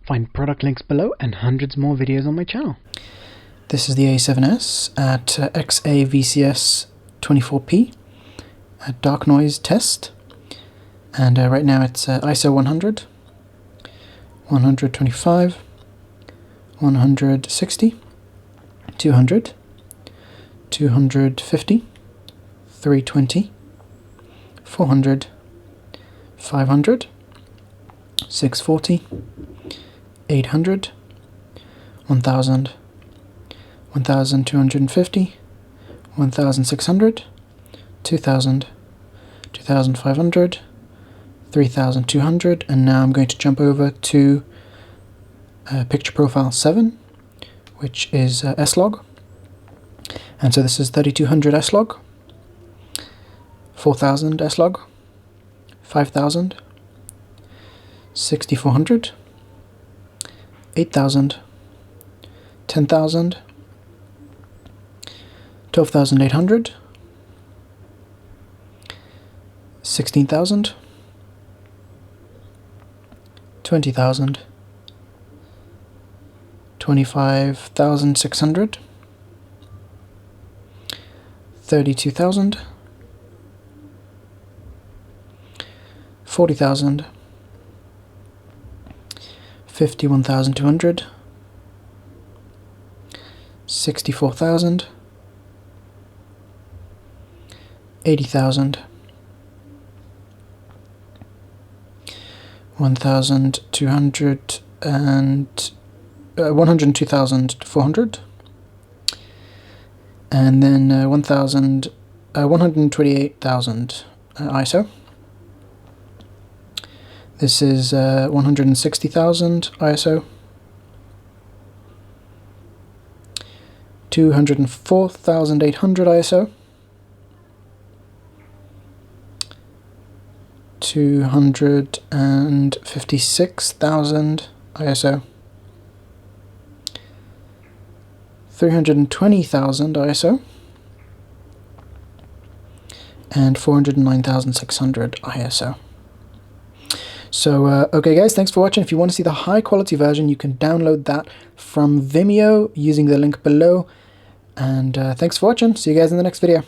Find product links below and hundreds more videos on my channel. This is the A7S at XAVC-S 24p dark noise test, and right now it's ISO 100, 125, 160, 200, 250, 320, 400, 500, 640, 800, 1000, 1250, 1600, 2000, 2500, 3200, and now I'm going to jump over to picture profile 7, which is S-Log. And so this is 3200 S-Log, 4000 S-Log, 5000, 6400, 8000, 10,000, 12,800, 16,000, 20,000, 25,600, 32,000, 40,000, 51,200, 64,000, 80,000, 1,200 and 102,400, and then 128,000 ISO. This is 160,000 ISO, 204,800 ISO, 256,000 ISO, 320,000 ISO, and 409,600 ISO. So, okay guys, thanks for watching. If you want to see the high quality version, you can download that from Vimeo using the link below. And thanks for watching. See you guys in the next video.